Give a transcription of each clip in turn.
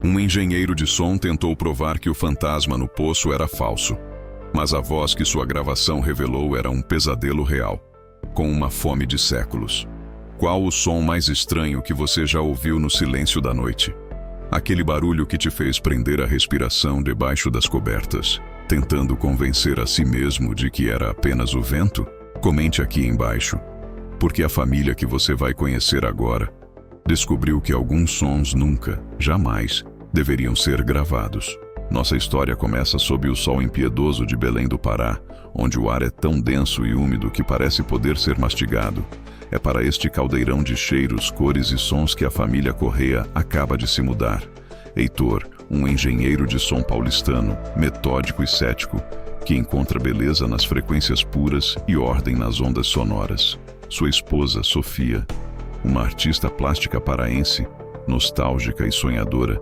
Um engenheiro de som tentou provar que o fantasma no poço era falso, mas a voz que sua gravação revelou era um pesadelo real, com uma fome de séculos. Qual o som mais estranho que você já ouviu no silêncio da noite? Aquele barulho que te fez prender a respiração debaixo das cobertas, tentando convencer a si mesmo de que era apenas o vento? Comente aqui embaixo, porque a família que você vai conhecer agora descobriu que alguns sons nunca, jamais, deveriam ser gravados. Nossa história começa sob o sol impiedoso de Belém do Pará, onde o ar é tão denso e úmido que parece poder ser mastigado. É para este caldeirão de cheiros, cores e sons que a família Corrêa acaba de se mudar. Heitor, um engenheiro de som paulistano, metódico e cético, que encontra beleza nas frequências puras e ordem nas ondas sonoras. Sua esposa, Sofia, uma artista plástica paraense, nostálgica e sonhadora,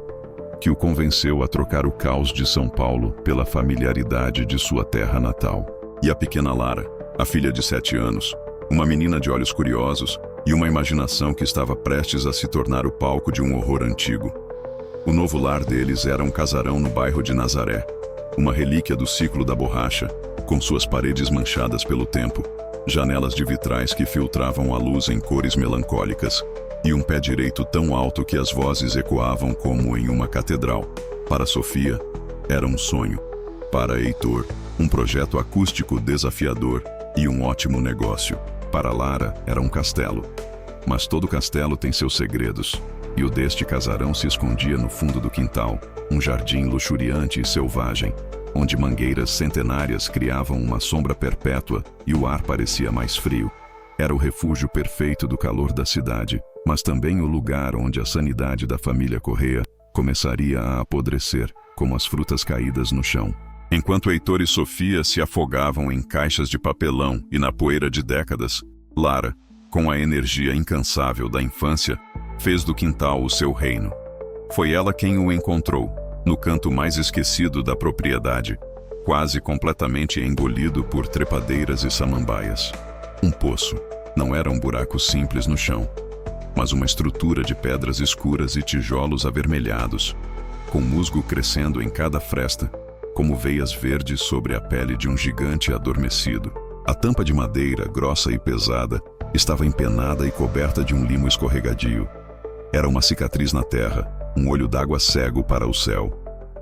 que o convenceu a trocar o caos de São Paulo pela familiaridade de sua terra natal. E a pequena Lara, a filha de 7 anos, uma menina de olhos curiosos e uma imaginação que estava prestes a se tornar o palco de um horror antigo. O novo lar deles era um casarão no bairro de Nazaré, uma relíquia do ciclo da borracha, com suas paredes manchadas pelo tempo, janelas de vitrais que filtravam a luz em cores melancólicas, e um pé direito tão alto que as vozes ecoavam como em uma catedral. Para Sofia, era um sonho. Para Heitor, um projeto acústico desafiador e um ótimo negócio. Para Lara, era um castelo. Mas todo castelo tem seus segredos, e o deste casarão se escondia no fundo do quintal, um jardim luxuriante e selvagem, onde mangueiras centenárias criavam uma sombra perpétua e o ar parecia mais frio. Era o refúgio perfeito do calor da cidade, mas também o lugar onde a sanidade da família Corrêa começaria a apodrecer, como as frutas caídas no chão. Enquanto Heitor e Sofia se afogavam em caixas de papelão e na poeira de décadas, Lara, com a energia incansável da infância, fez do quintal o seu reino. Foi ela quem o encontrou, no canto mais esquecido da propriedade, quase completamente engolido por trepadeiras e samambaias. Um poço. Não era um buraco simples no chão, mas uma estrutura de pedras escuras e tijolos avermelhados, com musgo crescendo em cada fresta, como veias verdes sobre a pele de um gigante adormecido. A tampa de madeira, grossa e pesada, estava empenada e coberta de um limo escorregadio. Era uma cicatriz na terra, um olho d'água cego para o céu.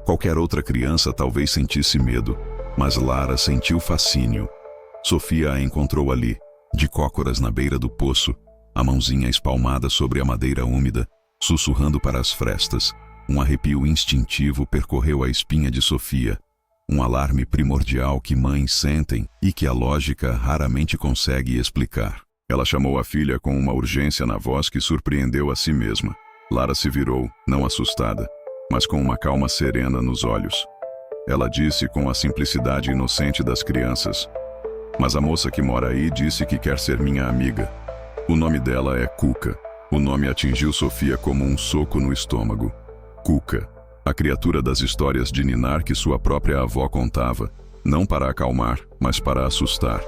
Qualquer outra criança talvez sentisse medo, mas Lara sentiu fascínio. Sofia a encontrou ali, de cócoras na beira do poço, a mãozinha espalmada sobre a madeira úmida, sussurrando para as frestas. Um arrepio instintivo percorreu a espinha de Sofia, um alarme primordial que mães sentem e que a lógica raramente consegue explicar. Ela chamou a filha com uma urgência na voz que surpreendeu a si mesma. Lara se virou, não assustada, mas com uma calma serena nos olhos. Ela disse com a simplicidade inocente das crianças: "Mas a moça que mora aí disse que quer ser minha amiga. O nome dela é Cuca." O nome atingiu Sofia como um soco no estômago. Cuca, a criatura das histórias de ninar que sua própria avó contava, não para acalmar, mas para assustar.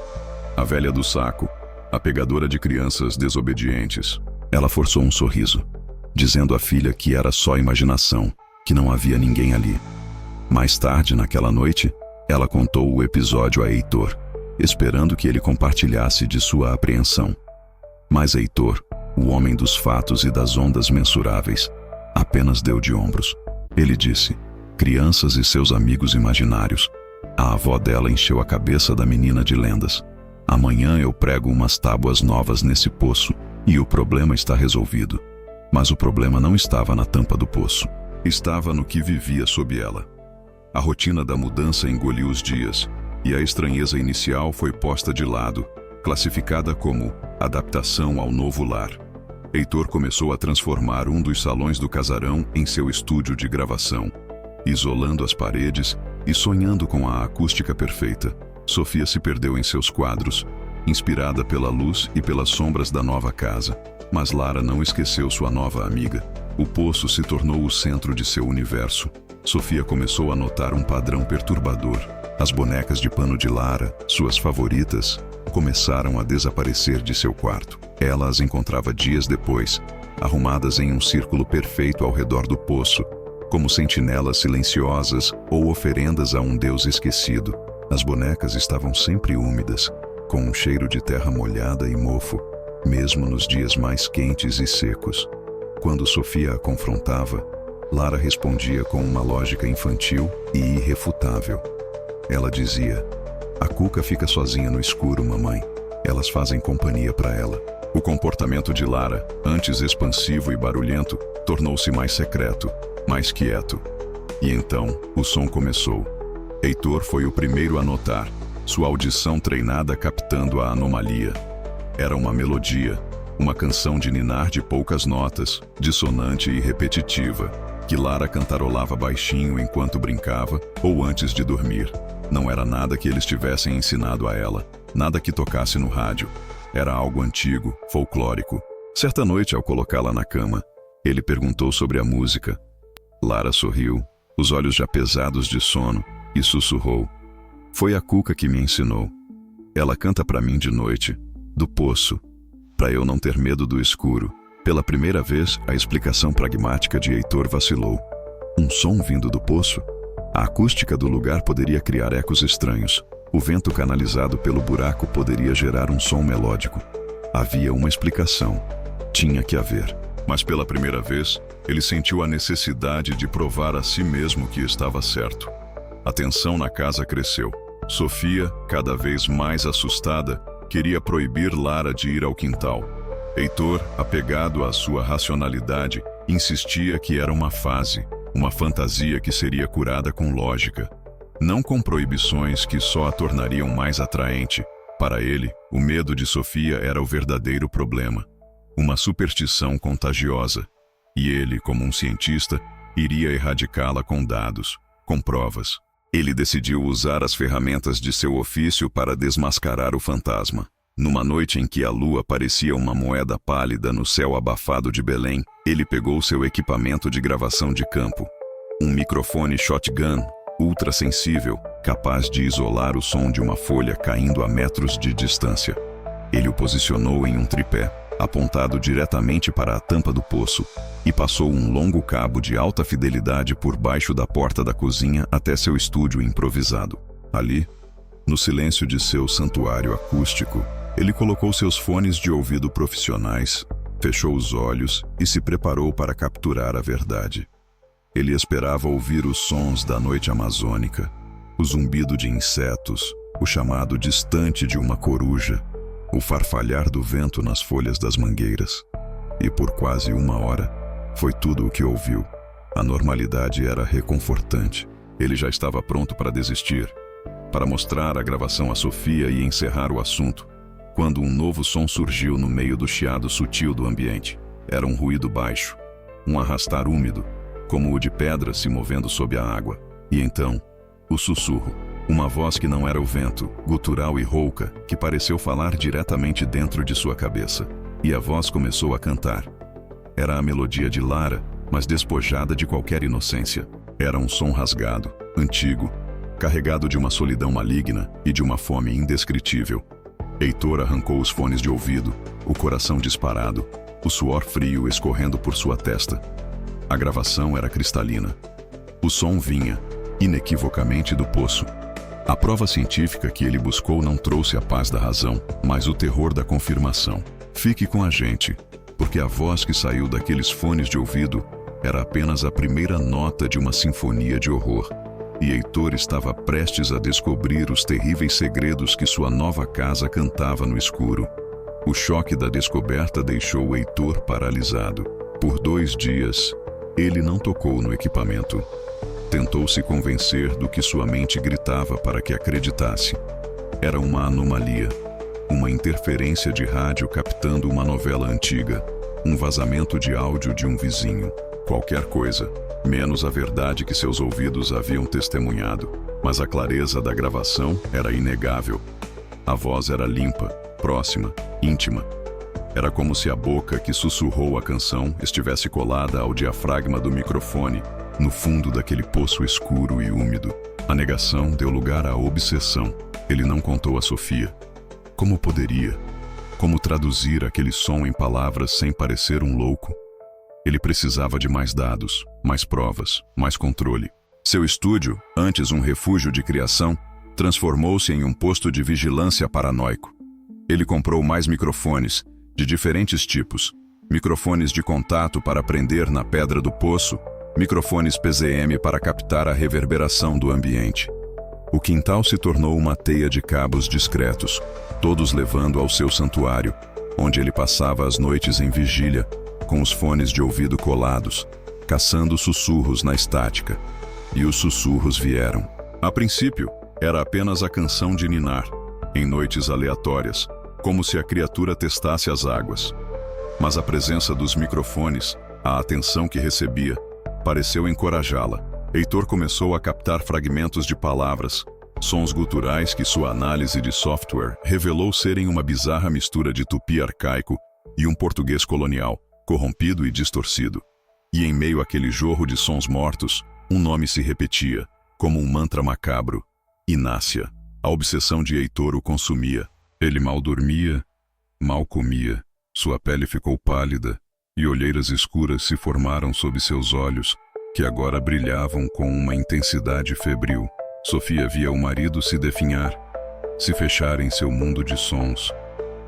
A velha do saco, a pegadora de crianças desobedientes. Ela forçou um sorriso, dizendo à filha que era só imaginação, que não havia ninguém ali. Mais tarde, naquela noite, ela contou o episódio a Heitor, esperando que ele compartilhasse de sua apreensão. Mas Heitor, o homem dos fatos e das ondas mensuráveis, apenas deu de ombros. Ele disse: "Crianças e seus amigos imaginários." A avó dela encheu a cabeça da menina de lendas. "Amanhã eu prego umas tábuas novas nesse poço e o problema está resolvido." Mas o problema não estava na tampa do poço. Estava no que vivia sob ela. A rotina da mudança engoliu os dias, e a estranheza inicial foi posta de lado, classificada como adaptação ao novo lar. Heitor começou a transformar um dos salões do casarão em seu estúdio de gravação, isolando as paredes e sonhando com a acústica perfeita. Sofia se perdeu em seus quadros, inspirada pela luz e pelas sombras da nova casa. Mas Lara não esqueceu sua nova amiga. O poço se tornou o centro de seu universo. Sofia começou a notar um padrão perturbador. As bonecas de pano de Lara, suas favoritas, começaram a desaparecer de seu quarto. Ela as encontrava dias depois, arrumadas em um círculo perfeito ao redor do poço, como sentinelas silenciosas ou oferendas a um deus esquecido. As bonecas estavam sempre úmidas, com um cheiro de terra molhada e mofo, mesmo nos dias mais quentes e secos. Quando Sofia a confrontava, Lara respondia com uma lógica infantil e irrefutável. Ela dizia: "A Cuca fica sozinha no escuro, mamãe. Elas fazem companhia para ela." O comportamento de Lara, antes expansivo e barulhento, tornou-se mais secreto, mais quieto. E então, o som começou. Heitor foi o primeiro a notar, sua audição treinada captando a anomalia. Era uma melodia, uma canção de ninar de poucas notas, dissonante e repetitiva, que Lara cantarolava baixinho enquanto brincava ou antes de dormir. Não era nada que eles tivessem ensinado a ela, nada que tocasse no rádio. Era algo antigo, folclórico. Certa noite, ao colocá-la na cama, ele perguntou sobre a música. Lara sorriu, os olhos já pesados de sono, e sussurrou: "Foi a Cuca que me ensinou. Ela canta para mim de noite, do poço, para eu não ter medo do escuro." Pela primeira vez, a explicação pragmática de Heitor vacilou. Um som vindo do poço? A acústica do lugar poderia criar ecos estranhos. O vento canalizado pelo buraco poderia gerar um som melódico. Havia uma explicação. Tinha que haver. Mas pela primeira vez, ele sentiu a necessidade de provar a si mesmo que estava certo. A tensão na casa cresceu. Sofia, cada vez mais assustada, queria proibir Lara de ir ao quintal. Heitor, apegado à sua racionalidade, insistia que era uma fase, uma fantasia que seria curada com lógica, não com proibições que só a tornariam mais atraente. Para ele, o medo de Sofia era o verdadeiro problema, uma superstição contagiosa, e ele, como um cientista, iria erradicá-la com dados, com provas. Ele decidiu usar as ferramentas de seu ofício para desmascarar o fantasma. Numa noite em que a lua parecia uma moeda pálida no céu abafado de Belém, ele pegou seu equipamento de gravação de campo. Um microfone shotgun, ultrassensível, capaz de isolar o som de uma folha caindo a metros de distância. Ele o posicionou em um tripé, apontado diretamente para a tampa do poço, e passou um longo cabo de alta fidelidade por baixo da porta da cozinha até seu estúdio improvisado. Ali, no silêncio de seu santuário acústico, ele colocou seus fones de ouvido profissionais, fechou os olhos e se preparou para capturar a verdade. Ele esperava ouvir os sons da noite amazônica, o zumbido de insetos, o chamado distante de uma coruja, o farfalhar do vento nas folhas das mangueiras. E por quase 1 hora, foi tudo o que ouviu. A normalidade era reconfortante. Ele já estava pronto para desistir, para mostrar a gravação a Sofia e encerrar o assunto, quando um novo som surgiu no meio do chiado sutil do ambiente. Era um ruído baixo, um arrastar úmido, como o de pedras se movendo sob a água. E então, o sussurro. Uma voz que não era o vento, gutural e rouca, que pareceu falar diretamente dentro de sua cabeça. E a voz começou a cantar. Era a melodia de Lara, mas despojada de qualquer inocência. Era um som rasgado, antigo, carregado de uma solidão maligna e de uma fome indescritível. Heitor arrancou os fones de ouvido, o coração disparado, o suor frio escorrendo por sua testa. A gravação era cristalina. O som vinha, inequivocamente, do poço. A prova científica que ele buscou não trouxe a paz da razão, mas o terror da confirmação. Fique com a gente, porque a voz que saiu daqueles fones de ouvido era apenas a primeira nota de uma sinfonia de horror. E Heitor estava prestes a descobrir os terríveis segredos que sua nova casa cantava no escuro. O choque da descoberta deixou Heitor paralisado. Por 2 dias, ele não tocou no equipamento. Tentou se convencer do que sua mente gritava para que acreditasse. Era uma anomalia, uma interferência de rádio captando uma novela antiga, um vazamento de áudio de um vizinho. Qualquer coisa, menos a verdade que seus ouvidos haviam testemunhado. Mas a clareza da gravação era inegável. A voz era limpa, próxima, íntima. Era como se a boca que sussurrou a canção estivesse colada ao diafragma do microfone, no fundo daquele poço escuro e úmido. A negação deu lugar à obsessão. Ele não contou a Sofia. Como poderia? Como traduzir aquele som em palavras sem parecer um louco? Ele precisava de mais dados, mais provas, mais controle. Seu estúdio, antes um refúgio de criação, transformou-se em um posto de vigilância paranoico. Ele comprou mais microfones, de diferentes tipos. Microfones de contato para prender na pedra do poço, microfones PZM para captar a reverberação do ambiente. O quintal se tornou uma teia de cabos discretos, todos levando ao seu santuário, onde ele passava as noites em vigília, com os fones de ouvido colados, caçando sussurros na estática. E os sussurros vieram. A princípio, era apenas a canção de ninar, em noites aleatórias, como se a criatura testasse as águas. Mas a presença dos microfones, a atenção que recebia, pareceu encorajá-la. Heitor começou a captar fragmentos de palavras, sons guturais que sua análise de software revelou serem uma bizarra mistura de tupi arcaico e um português colonial, corrompido e distorcido. E em meio àquele jorro de sons mortos, um nome se repetia, como um mantra macabro: Inácia. A obsessão de Heitor o consumia. Ele mal dormia, mal comia, sua pele ficou pálida e olheiras escuras se formaram sob seus olhos, que agora brilhavam com uma intensidade febril. Sofia via o marido se definhar, se fechar em seu mundo de sons,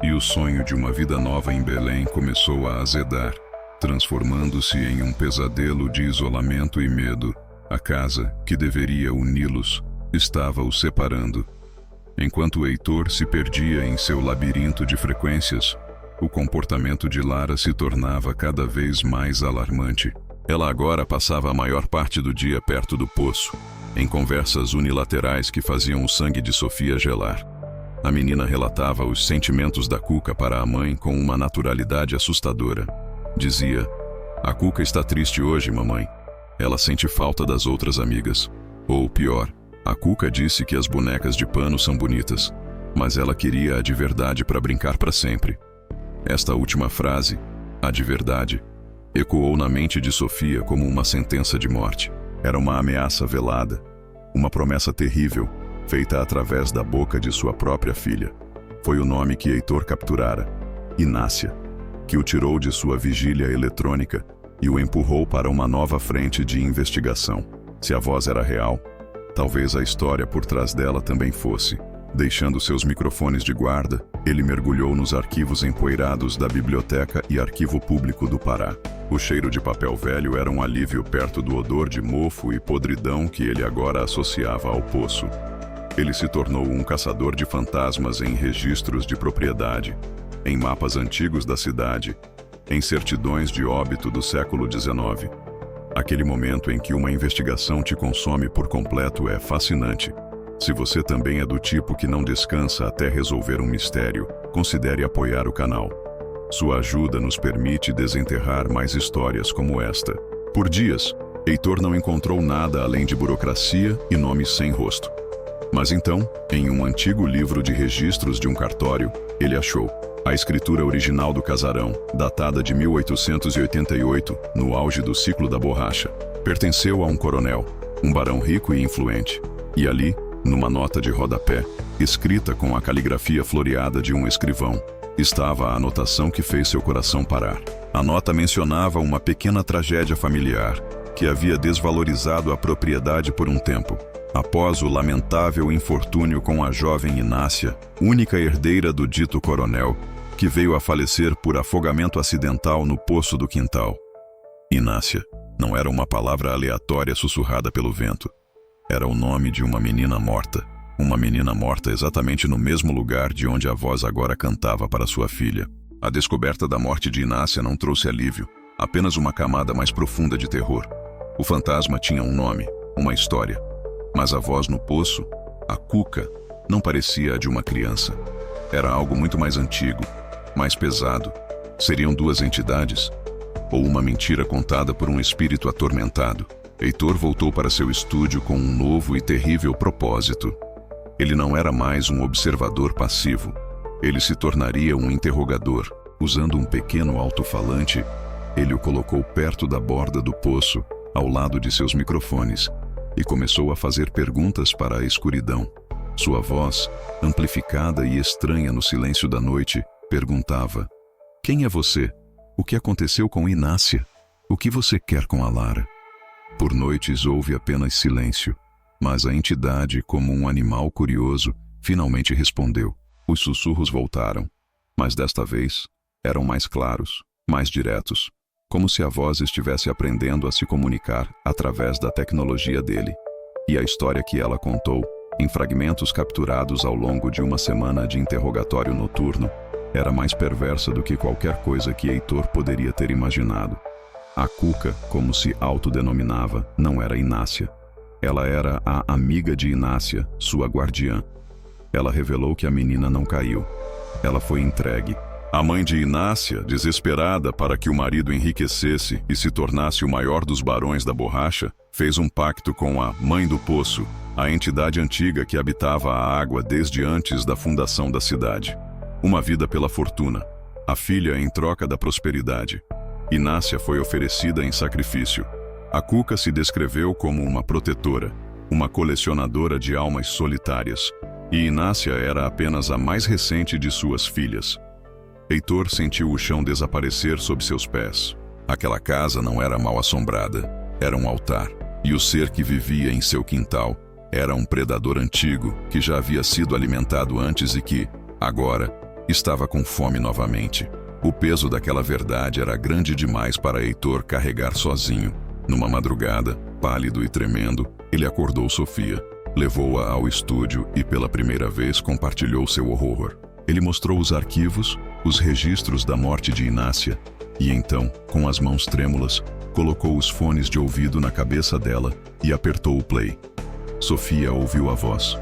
e o sonho de uma vida nova em Belém começou a azedar, transformando-se em um pesadelo de isolamento e medo. A casa, que deveria uni-los, estava os separando. Enquanto Heitor se perdia em seu labirinto de frequências, o comportamento de Lara se tornava cada vez mais alarmante. Ela agora passava a maior parte do dia perto do poço, em conversas unilaterais que faziam o sangue de Sofia gelar. A menina relatava os sentimentos da Cuca para a mãe com uma naturalidade assustadora. Dizia: "A Cuca está triste hoje, mamãe. Ela sente falta das outras amigas." Ou pior, a Cuca disse que as bonecas de pano são bonitas, mas ela queria a de verdade para brincar para sempre. Esta última frase, a de verdade, ecoou na mente de Sofia como uma sentença de morte. Era uma ameaça velada, uma promessa terrível, feita através da boca de sua própria filha. Foi o nome que Heitor capturara, Inácia, que o tirou de sua vigília eletrônica e o empurrou para uma nova frente de investigação. Se a voz era real, talvez a história por trás dela também fosse. Deixando seus microfones de guarda, ele mergulhou nos arquivos empoeirados da Biblioteca e Arquivo Público do Pará. O cheiro de papel velho era um alívio perto do odor de mofo e podridão que ele agora associava ao poço. Ele se tornou um caçador de fantasmas em registros de propriedade, em mapas antigos da cidade, em certidões de óbito do século XIX. Aquele momento em que uma investigação te consome por completo é fascinante. Se você também é do tipo que não descansa até resolver um mistério, considere apoiar o canal. Sua ajuda nos permite desenterrar mais histórias como esta. Por dias, Heitor não encontrou nada além de burocracia e nomes sem rosto. Mas então, em um antigo livro de registros de um cartório, ele achou a escritura original do casarão, datada de 1888, no auge do ciclo da borracha. Pertenceu a um coronel, um barão rico e influente. E ali, numa nota de rodapé, escrita com a caligrafia floreada de um escrivão, estava a anotação que fez seu coração parar. A nota mencionava uma pequena tragédia familiar que havia desvalorizado a propriedade por um tempo. Após o lamentável infortúnio com a jovem Inácia, única herdeira do dito coronel, que veio a falecer por afogamento acidental no poço do quintal. Inácia não era uma palavra aleatória sussurrada pelo vento. Era o nome de uma menina morta. Uma menina morta exatamente no mesmo lugar de onde a voz agora cantava para sua filha. A descoberta da morte de Inácia não trouxe alívio, apenas uma camada mais profunda de terror. O fantasma tinha um nome, uma história. Mas a voz no poço, a Cuca, não parecia a de uma criança. Era algo muito mais antigo, mais pesado. Seriam duas entidades? Ou uma mentira contada por um espírito atormentado? Heitor voltou para seu estúdio com um novo e terrível propósito. Ele não era mais um observador passivo. Ele se tornaria um interrogador. Usando um pequeno alto-falante, ele o colocou perto da borda do poço, ao lado de seus microfones, e começou a fazer perguntas para a escuridão. Sua voz, amplificada e estranha no silêncio da noite, perguntava: "Quem é você? O que aconteceu com Inácia?" O que você quer com a Lara? Por noites houve apenas silêncio, mas a entidade, como um animal curioso, finalmente respondeu. Os sussurros voltaram, mas desta vez eram mais claros, mais diretos, como se a voz estivesse aprendendo a se comunicar através da tecnologia dele. E a história que ela contou, em fragmentos capturados ao longo de uma semana de interrogatório noturno, era mais perversa do que qualquer coisa que Heitor poderia ter imaginado. A Cuca, como se autodenominava, não era Inácia. Ela era a amiga de Inácia, sua guardiã. Ela revelou que a menina não caiu. Ela foi entregue. A mãe de Inácia, desesperada para que o marido enriquecesse e se tornasse o maior dos barões da borracha, fez um pacto com a Mãe do Poço, a entidade antiga que habitava a água desde antes da fundação da cidade. Uma vida pela fortuna, a filha em troca da prosperidade. Inácia foi oferecida em sacrifício. A Cuca se descreveu como uma protetora, uma colecionadora de almas solitárias, e Inácia era apenas a mais recente de suas filhas. Heitor sentiu o chão desaparecer sob seus pés. Aquela casa não era mal assombrada, era um altar, e o ser que vivia em seu quintal era um predador antigo que já havia sido alimentado antes e que, agora, estava com fome novamente. O peso daquela verdade era grande demais para Heitor carregar sozinho. Numa madrugada, pálido e tremendo, ele acordou Sofia, levou-a ao estúdio e pela primeira vez compartilhou seu horror. Ele mostrou os arquivos, os registros da morte de Inácia, e então, com as mãos trêmulas, colocou os fones de ouvido na cabeça dela e apertou o play. Sofia ouviu a voz,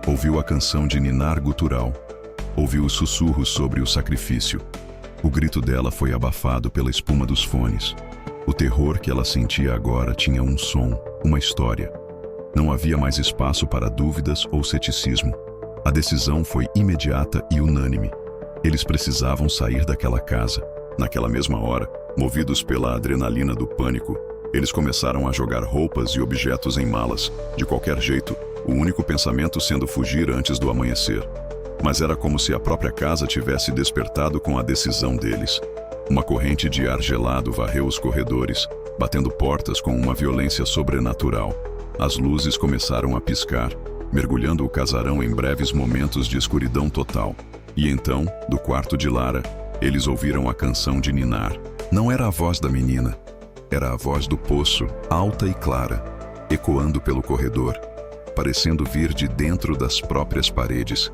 ouviu a canção de ninar gutural, ouviu os sussurros sobre o sacrifício. O grito dela foi abafado pela espuma dos fones. O terror que ela sentia agora tinha um som, uma história. Não havia mais espaço para dúvidas ou ceticismo. A decisão foi imediata e unânime. Eles precisavam sair daquela casa. Naquela mesma hora, movidos pela adrenalina do pânico, eles começaram a jogar roupas e objetos em malas, de qualquer jeito, o único pensamento sendo fugir antes do amanhecer. Mas era como se a própria casa tivesse despertado com a decisão deles. Uma corrente de ar gelado varreu os corredores, batendo portas com uma violência sobrenatural. As luzes começaram a piscar, mergulhando o casarão em breves momentos de escuridão total. E então, do quarto de Lara, eles ouviram a canção de ninar. Não era a voz da menina, era a voz do poço, alta e clara, ecoando pelo corredor, parecendo vir de dentro das próprias paredes.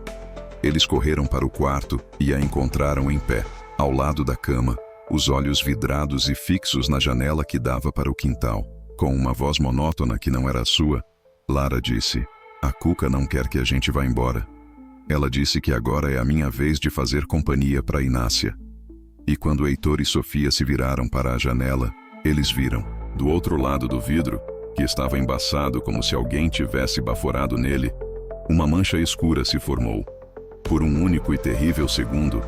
Eles correram para o quarto e a encontraram em pé, ao lado da cama, os olhos vidrados e fixos na janela que dava para o quintal. Com uma voz monótona que não era a sua, Lara disse: "A Cuca não quer que a gente vá embora. Ela disse que agora é a minha vez de fazer companhia para Inácia." E quando Heitor e Sofia se viraram para a janela, eles viram, do outro lado do vidro, que estava embaçado como se alguém tivesse baforado nele, uma mancha escura se formou. Por um único e terrível segundo,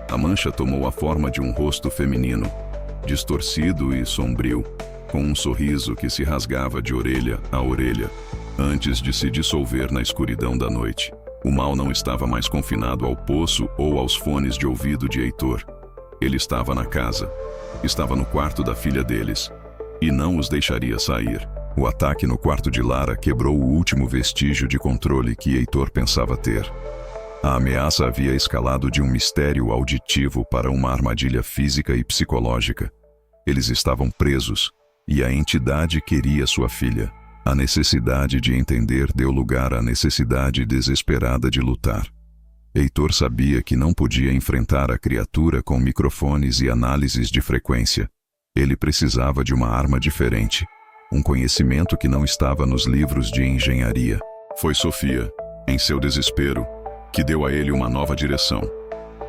a mancha tomou a forma de um rosto feminino, distorcido e sombrio, com um sorriso que se rasgava de orelha a orelha, antes de se dissolver na escuridão da noite. O mal não estava mais confinado ao poço ou aos fones de ouvido de Heitor. Ele estava na casa, estava no quarto da filha deles, e não os deixaria sair. O ataque no quarto de Lara quebrou o último vestígio de controle que Heitor pensava ter. A ameaça havia escalado de um mistério auditivo para uma armadilha física e psicológica. Eles estavam presos, e a entidade queria sua filha. A necessidade de entender deu lugar à necessidade desesperada de lutar. Heitor sabia que não podia enfrentar a criatura com microfones e análises de frequência. Ele precisava de uma arma diferente, um conhecimento que não estava nos livros de engenharia. Foi Sofia, em seu desespero, que deu a ele uma nova direção.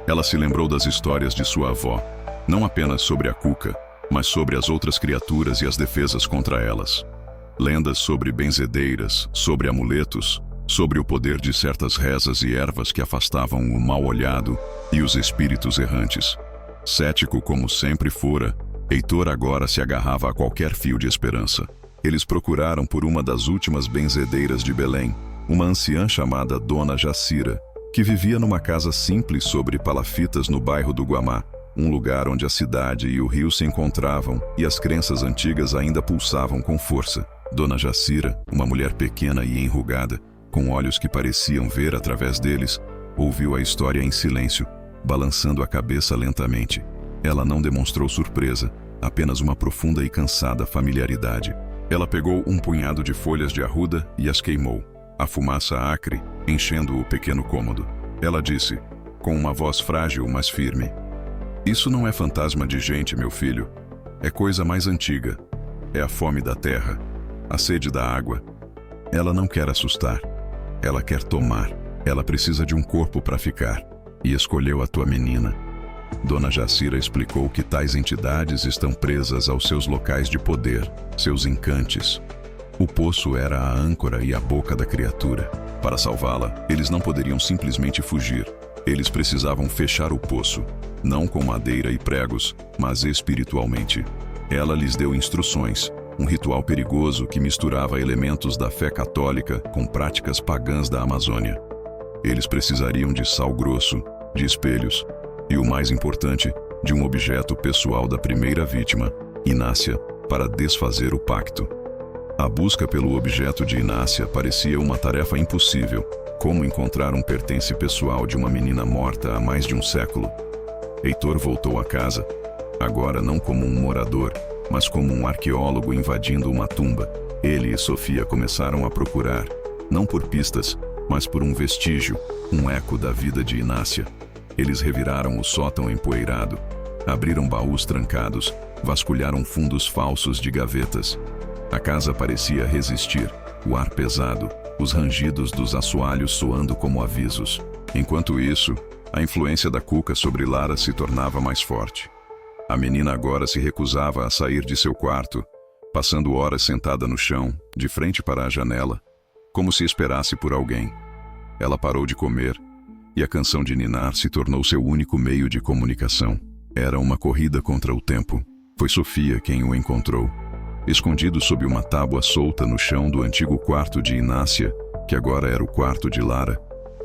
Ela se lembrou das histórias de sua avó, não apenas sobre a Cuca, mas sobre as outras criaturas e as defesas contra elas. Lendas sobre benzedeiras, sobre amuletos, sobre o poder de certas rezas e ervas que afastavam o mal-olhado e os espíritos errantes. Cético como sempre fora, Heitor agora se agarrava a qualquer fio de esperança. Eles procuraram por uma das últimas benzedeiras de Belém, uma anciã chamada Dona Jacira, que vivia numa casa simples sobre palafitas no bairro do Guamá. um lugar onde a cidade e o rio se encontravam e as crenças antigas ainda pulsavam com força. Dona Jacira, uma mulher pequena e enrugada, com olhos que pareciam ver através deles, ouviu a história em silêncio, balançando a cabeça lentamente. Ela não demonstrou surpresa, apenas uma profunda e cansada familiaridade. Ela pegou um punhado de folhas de arruda e as queimou, a fumaça acre enchendo o pequeno cômodo. Ela disse, com uma voz frágil, mas firme: "Isso não é fantasma de gente, meu filho. É coisa mais antiga. É a fome da terra, a sede da água. Ela não quer assustar. Ela quer tomar. Ela precisa de um corpo para ficar. E escolheu a tua menina." Dona Jacira explicou que tais entidades estão presas aos seus locais de poder, seus encantes. O poço era a âncora e a boca da criatura. Para salvá-la, eles não poderiam simplesmente fugir. Eles precisavam fechar o poço, não com madeira e pregos, mas espiritualmente. Ela lhes deu instruções, um ritual perigoso que misturava elementos da fé católica com práticas pagãs da Amazônia. Eles precisariam de sal grosso, de espelhos e, o mais importante, de um objeto pessoal da primeira vítima, Inácia, para desfazer o pacto. A busca pelo objeto de Inácia parecia uma tarefa impossível. Como encontrar um pertence pessoal de uma menina morta há mais de um século? Heitor voltou a casa, agora não como um morador, mas como um arqueólogo invadindo uma tumba. Ele e Sofia começaram a procurar, não por pistas, mas por um vestígio, um eco da vida de Inácia. Eles reviraram o sótão empoeirado, abriram baús trancados, vasculharam fundos falsos de gavetas. A casa parecia resistir, o ar pesado, os rangidos dos assoalhos soando como avisos. Enquanto isso, a influência da Cuca sobre Lara se tornava mais forte. A menina agora se recusava a sair de seu quarto, passando horas sentada no chão, de frente para a janela, como se esperasse por alguém. Ela parou de comer, e a canção de ninar se tornou seu único meio de comunicação. Era uma corrida contra o tempo. Foi Sofia quem o encontrou, escondido sob uma tábua solta no chão do antigo quarto de Inácia, que agora era o quarto de Lara.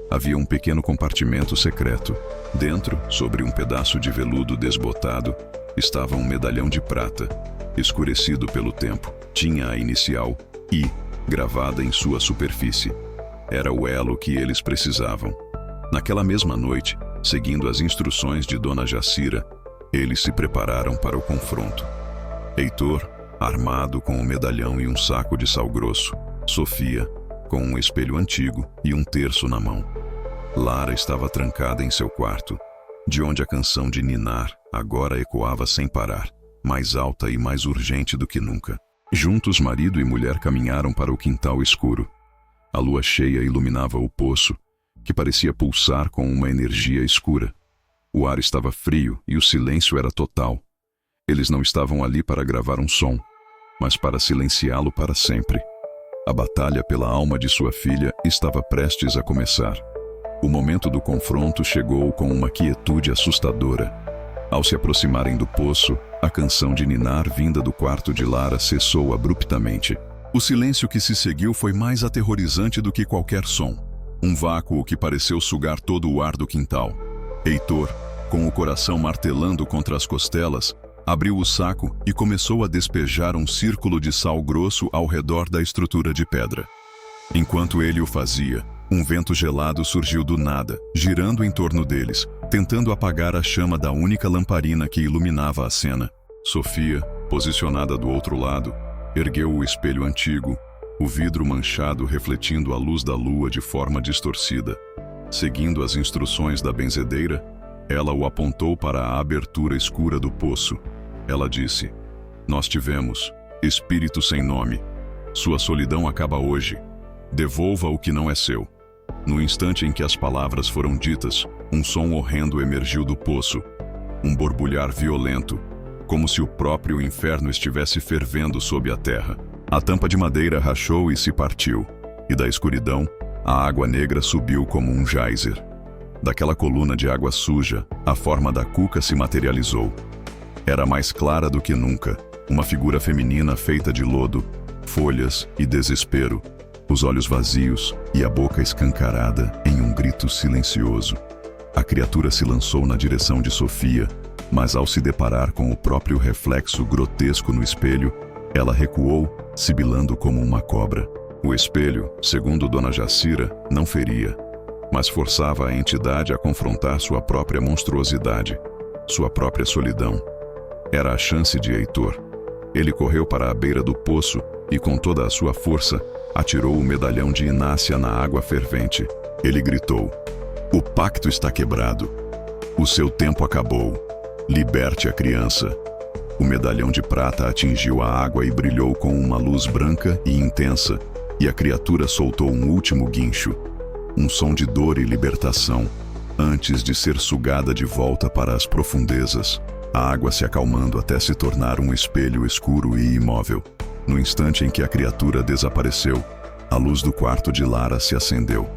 Havia um pequeno compartimento secreto. Dentro, sobre um pedaço de veludo desbotado, estava um medalhão de prata, escurecido pelo tempo. Tinha a inicial I gravada em sua superfície. Era o elo que eles precisavam. Naquela mesma noite, seguindo as instruções de Dona Jacira, eles se prepararam para o confronto. Heitor, armado com um medalhão e um saco de sal grosso. Sofia, com um espelho antigo e um terço na mão. Lara estava trancada em seu quarto, de onde a canção de ninar agora ecoava sem parar, mais alta e mais urgente do que nunca. Juntos, marido e mulher caminharam para o quintal escuro. A lua cheia iluminava o poço, que parecia pulsar com uma energia escura. O ar estava frio e o silêncio era total. Eles não estavam ali para gravar um som, mas para silenciá-lo para sempre. A batalha pela alma de sua filha estava prestes a começar. O momento do confronto chegou com uma quietude assustadora. Ao se aproximarem do poço, a canção de ninar vinda do quarto de Lara cessou abruptamente. O silêncio que se seguiu foi mais aterrorizante do que qualquer som. Um vácuo que pareceu sugar todo o ar do quintal. Heitor, com o coração martelando contra as costelas, abriu o saco e começou a despejar um círculo de sal grosso ao redor da estrutura de pedra. Enquanto ele o fazia, um vento gelado surgiu do nada, girando em torno deles, tentando apagar a chama da única lamparina que iluminava a cena. Sofia, posicionada do outro lado, ergueu o espelho antigo, o vidro manchado refletindo a luz da lua de forma distorcida. Seguindo as instruções da benzedeira, ela o apontou para a abertura escura do poço. Ela disse: "Nós tivemos, espírito sem nome. Sua solidão acaba hoje. Devolva o que não é seu." No instante em que as palavras foram ditas, um som horrendo emergiu do poço. Um borbulhar violento, como se o próprio inferno estivesse fervendo sob a terra. A tampa de madeira rachou e se partiu, e da escuridão, a água negra subiu como um geyser. Daquela coluna de água suja, a forma da Cuca se materializou. Era mais clara do que nunca, uma figura feminina feita de lodo, folhas e desespero, os olhos vazios e a boca escancarada em um grito silencioso. A criatura se lançou na direção de Sofia, Mas ao se deparar com o próprio reflexo grotesco no espelho, ela recuou, sibilando como uma cobra. O espelho, segundo Dona Jacira, não feria, mas forçava a entidade a confrontar sua própria monstruosidade, sua própria solidão. Era a chance de Heitor. Ele correu para a beira do poço e, com toda a sua força, atirou o medalhão de Inácia na água fervente. Ele gritou: "O pacto está quebrado. O seu tempo acabou. Liberte a criança." O medalhão de prata atingiu a água e brilhou com uma luz branca e intensa, e a criatura soltou um último guincho, um som de dor e libertação, antes de ser sugada de volta para as profundezas, a água se acalmando até se tornar um espelho escuro e imóvel. No instante em que a criatura desapareceu, a luz do quarto de Lara se acendeu.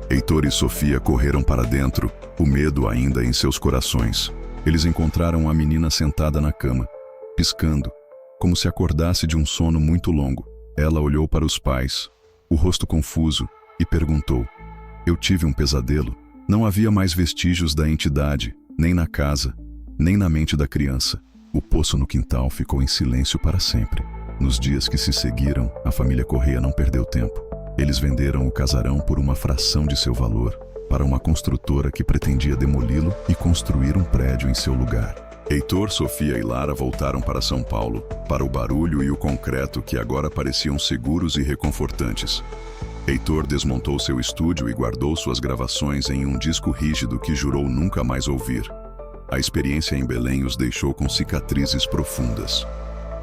Heitor e Sofia correram para dentro, o medo ainda em seus corações. Eles encontraram a menina sentada na cama, piscando, como se acordasse de um sono muito longo. Ela olhou para os pais, o rosto confuso, e perguntou: "Eu tive um pesadelo." Não havia mais vestígios da entidade, nem na casa, nem na mente da criança. O poço no quintal ficou em silêncio para sempre. Nos dias que se seguiram, a família Correia não perdeu tempo. Eles venderam o casarão por uma fração de seu valor para uma construtora que pretendia demoli-lo e construir um prédio em seu lugar. Heitor, Sofia e Lara voltaram para São Paulo, para o barulho e o concreto que agora pareciam seguros e reconfortantes. Heitor desmontou seu estúdio e guardou suas gravações em um disco rígido que jurou nunca mais ouvir. A experiência em Belém os deixou com cicatrizes profundas.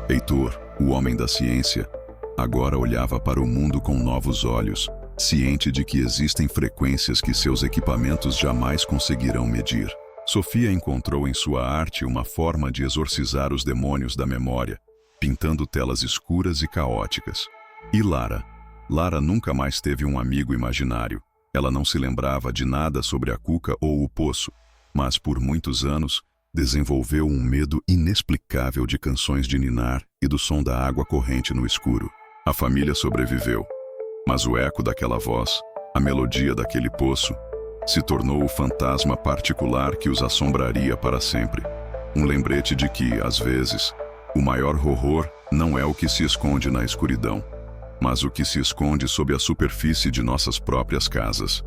Heitor, o homem da ciência, agora olhava para o mundo com novos olhos, ciente de que existem frequências que seus equipamentos jamais conseguirão medir. Sofia encontrou em sua arte uma forma de exorcizar os demônios da memória, pintando telas escuras e caóticas. E Lara? Lara nunca mais teve um amigo imaginário. Ela não se lembrava de nada sobre a cuca ou o poço, mas por muitos anos desenvolveu um medo inexplicável de canções de ninar e do som da água corrente no escuro. A família sobreviveu, mas o eco daquela voz, a melodia daquele poço, se tornou o fantasma particular que os assombraria para sempre. Um lembrete de que, às vezes, o maior horror não é o que se esconde na escuridão, mas o que se esconde sob a superfície de nossas próprias casas.